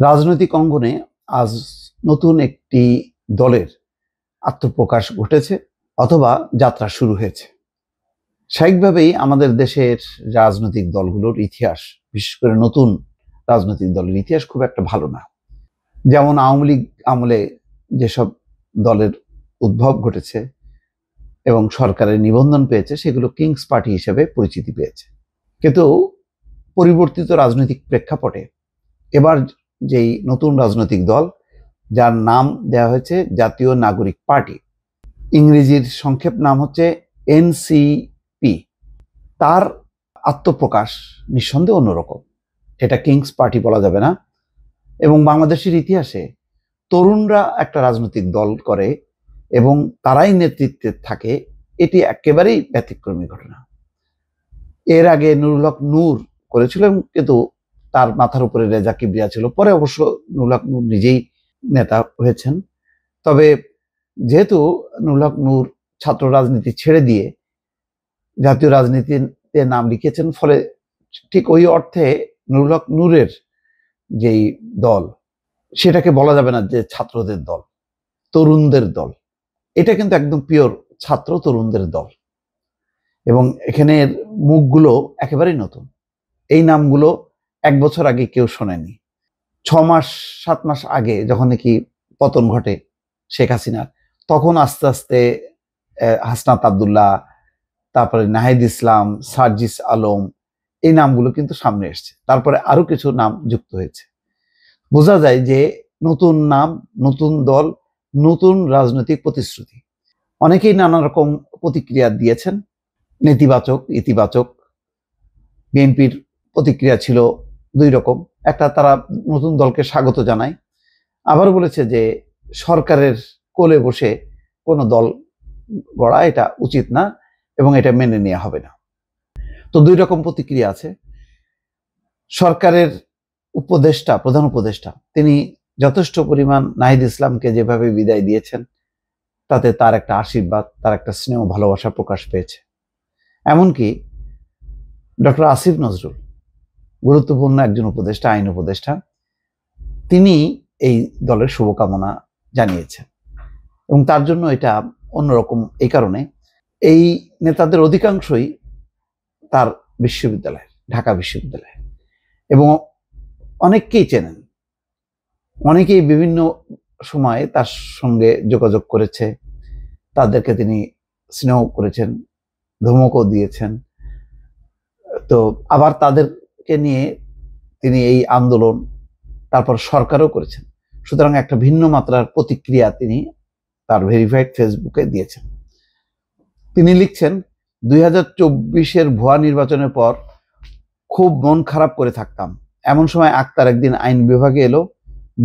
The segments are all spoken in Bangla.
রাজনৈতিক অঙ্গনে আজ নতুন একটি দলের আত্মপ্রকাশ ঘটেছে অথবা যাত্রা শুরু হয়েছে। স্বাভাবিকভাবেই আমাদের দেশের রাজনৈতিক দলগুলোর ইতিহাস, বিশেষ করে নতুন রাজনৈতিক দলের ইতিহাস খুব একটা ভালো না। যেমন আওয়ামী লীগ আমলে যেসব দলের উদ্ভব ঘটেছে এবং সরকারের নিবন্ধন পেয়েছে, সেগুলো কিংস পার্টি হিসেবে পরিচিতি পেয়েছে। কিন্তু পরিবর্তিত রাজনৈতিক প্রেক্ষাপটে এবার যেই নতুন রাজনৈতিক দল, যার নাম দেওয়া হয়েছে জাতীয় নাগরিক পার্টি, ইংরেজির সংক্ষেপ নাম হচ্ছে এনসিপি, তার আত্মপ্রকাশ নিঃসন্দেহে অন্যরকম। এটা কিংস পার্টি বলা যাবে না। এবং বাংলাদেশের ইতিহাসে তরুণরা একটা রাজনৈতিক দল করে এবং তারাই নেতৃত্বে থাকে, এটি একেবারেই ব্যতিক্রমী ঘটনা। এর আগে নুরুল হক নূর করেছিলেন, কিন্তু তার মাথার উপরে রেজা কিবরিয়া ছিল। পরে অবশ্য নুরুল হক নূর নিজেই নেতা হয়েছেন। তবে যেহেতু নুরুল হক নূর ছাত্র রাজনীতি ছেড়ে দিয়ে জাতীয় রাজনীতিতে নাম লিখেছেন, ফলে ঠিক ওই অর্থে নুরুল হক নূরের যেই দল, সেটাকে বলা যাবে না যে ছাত্রদের দল, তরুণদের দল। এটা কিন্তু একদম পিওর ছাত্র তরুণদের দল এবং এখানের মুখগুলো একেবারেই নতুন। এই নামগুলো 1 বছর আগে কেউ শোনেনি। 6 মাস 7 মাস আগে যখন নাকি পতন ঘটে শেখ হাসিনার, তখন আস্তে আস্তে হাসনাত আবদুল্লাহ, তারপরে নাহিদ ইসলাম, সার্জিস আলম, এই নামগুলো কিন্তু সামনে এসছে। তারপরে আরো কিছু নাম যুক্ত হয়েছে। বোঝা যায় যে নতুন নাম, নতুন দল, নতুন রাজনৈতিক প্রতিশ্রুতি। অনেকেই নানা রকম প্রতিক্রিয়া দিয়েছেন, নেতিবাচক, ইতিবাচক। বিএনপির প্রতিক্রিয়া ছিল 2 রকম। একটা, তারা নতুন দলকে স্বাগত জানায়, আবার বলেছে যে সরকারের কোলে বসে কোনো দল গড়া এটা উচিত না এবং এটা মেনে নেওয়া হবে না। তো 2 রকম প্রতিক্রিয়া আছে। সরকারের উপদেষ্টা, প্রধান উপদেষ্টা, তিনি যথেষ্ট পরিমাণ নাহিদ ইসলামকে যেভাবে বিদায় দিয়েছেন, তাতে তার একটা আশীর্বাদ, তার একটা স্নেহ ভালোবাসা প্রকাশ পেয়েছে। এমনকি ডক্টর আসিফ নজরুল, গুরুত্বপূর্ণ একজন উপদেষ্টা, আইন উপদেষ্টা, তিনি এই দলের শুভকামনা জানিয়েছেন এবং তার জন্য এটা অন্যরকম। এই কারণে এই নেতাদের অধিকাংশই তার বিশ্ববিদ্যালয়, ঢাকা বিশ্ববিদ্যালয়, এবং অনেককেই চেনেন। অনেকেই বিভিন্ন সময়ে তার সঙ্গে যোগাযোগ করেছে, তাদেরকে তিনি স্নেহ করেছেন, ধমকও দিয়েছেন। তো আবার তাদেরকে নিয়ে তিনি এই আন্দোলন, তারপর সরকারও করেছেন। সুতরাং একটা ভিন্ন মাত্রার প্রতিক্রিয়া তিনি তার ভেরিফাইড ফেসবুকে দিয়েছেন। তিনি লিখছেন, 2024-এর ভুয়া নির্বাচনের পর খুব মন খারাপ করে থাকতাম। এমন সময় আক্তার একদিন আইন বিভাগে এলো,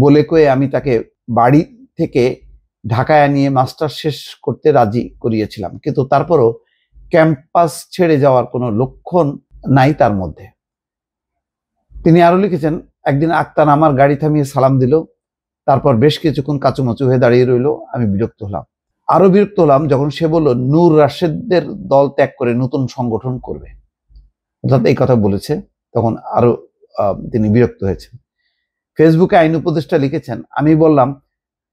বলে কয়ে আমি তাকে বাড়ি থেকে ঢাকায় নিয়ে মাস্টার শেষ করতে রাজি করিয়েছিলাম, কিন্তু তারপরও ক্যাম্পাস ছেড়ে যাওয়ার কোনো লক্ষণ নাই তার মধ্যে। তিনি আরো লিখেছেন, একদিন আক্তার আমার গাড়ি থামিয়ে সালাম দিল, তারপর বেশ কিছুক্ষণ কাচুমাচু হয়ে দাঁড়িয়ে রইল। আমি বিরক্ত হলাম। আরো বিরক্ত হলাম যখন সে বলল নূর রাশেদদের দল ত্যাগ করে নতুন সংগঠন করবে। অর্থাৎ এই কথা বলেছে, তখন আরো তিনি বিরক্ত হয়েছেন। ফেসবুকে আইন উপদেষ্টা লিখেছেন, আমি বললাম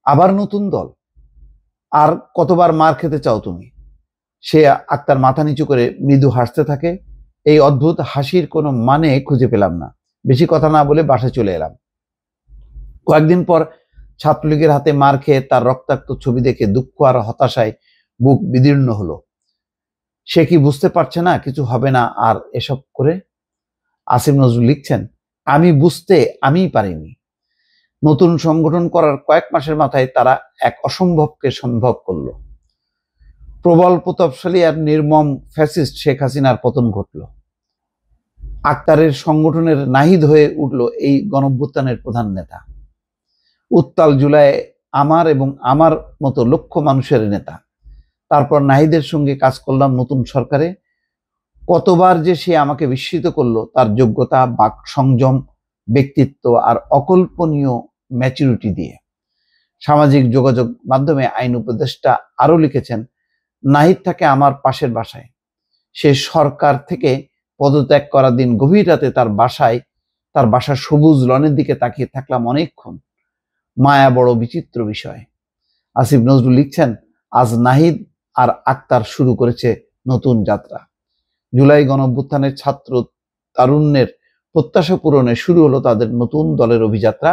আবার নতুন দল, আর কতবার মার খেতে চাও তুমি? সে আক্তার মাথা নিচু করে মৃদু হাসতে থাকে। এই অদ্ভুত হাসির কোনো মানে খুঁজে পেলাম না। বেশি কথা না বলে বাসায় চলে এলাম। কয়েকদিন পর ছাত্রলীগের হাতে মার খেয়ে তার রক্তাক্ত ছবি দেখে দুঃখ আর হতাশায় বুক বিদীর্ণ হলো। সে কি বুঝতে পারছে না কিছু হবে না আর এসব করে? আসিফ নজরুল লিখছেন, আমি বুঝতে আমিই পারিনি। নতুন সংগঠন করার কয়েক মাসের মাথায় তারা এক অসম্ভবকে সম্ভব করল। প্রবল প্রতাপশালী আর নির্মম ফ্যাসিস্ট শেখ হাসিনার পতন ঘটল। আক্তারের সংগঠনের নাহিদ হয়ে উঠল এই গণঅভ্যুত্থানের প্রধান নেতা। উত্তাল জুলাই আমার এবং আমার মতো লক্ষ মানুষের নেতা। তারপর নাহিদের সঙ্গে কাজ করলাম নতুন সরকারে। কতবার যে সে আমাকে বিস্মিত করলো তার যোগ্যতা, বাক সংযম, ব্যক্তিত্ব আর অকল্পনীয় ম্যাচুরিটি দিয়ে। সামাজিক যোগাযোগ মাধ্যমে আইন উপদেষ্টা আরো লিখেছেন, নাহিদ থাকে আমার পাশের বাসায়। সে সরকার থেকে পদত্যাগ করার দিন গভীর রাতে তার বাসায় তার বাসার সবুজ লনের দিকে তাকিয়ে থাকলাম অনেকক্ষণ। মায়া বড় বিচিত্র বিষয়। আসিফ নজরুল লিখছেন, আজ নাহিদ আর আক্তার শুরু করেছে নতুন যাত্রা। জুলাই গণঅভ্যুত্থানের ছাত্র তারুণ্যের প্রত্যাশা পূরণে শুরু হলো তাদের নতুন দলের অভিযাত্রা।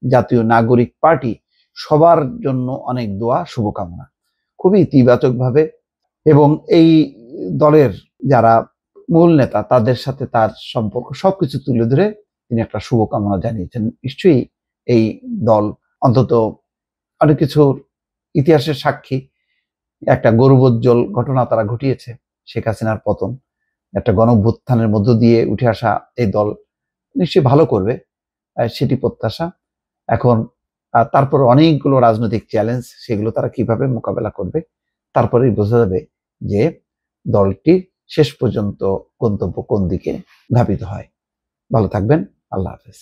জাতীয় নাগরিক পার্টি সবার জন্য অনেক দোয়া, শুভকামনা। খুবই ইতিবাচকভাবে, এবং এই দলের যারা মূল নেতা তাদের সাথে তার সম্পর্ক সবকিছু তুলে ধরে তিনি একটা শুভকামনা জানিয়েছেন। নিশ্চয়ই এই দল অন্তত অনেক কিছুর ইতিহাসের সাক্ষী, একটা গৌরবোজ্জ্বল ঘটনা তারা ঘটিয়েছে, শেখ হাসিনার পতন। একটা গণঅভ্যুত্থানের মধ্য দিয়ে উঠে আসা এই দল নিশ্চয়ই ভালো করবে, সেটি প্রত্যাশা। এখন তারপর অনেকগুলো রাজনৈতিক চ্যালেঞ্জ, সেগুলো তারা কিভাবে মোকাবেলা করবে, তারপরেই বোঝা যাবে যে দলটি শেষ পর্যন্ত গন্তব্য কোন দিকে ধাবিত হয়। ভালো থাকবেন। আল্লাহ হাফেজ।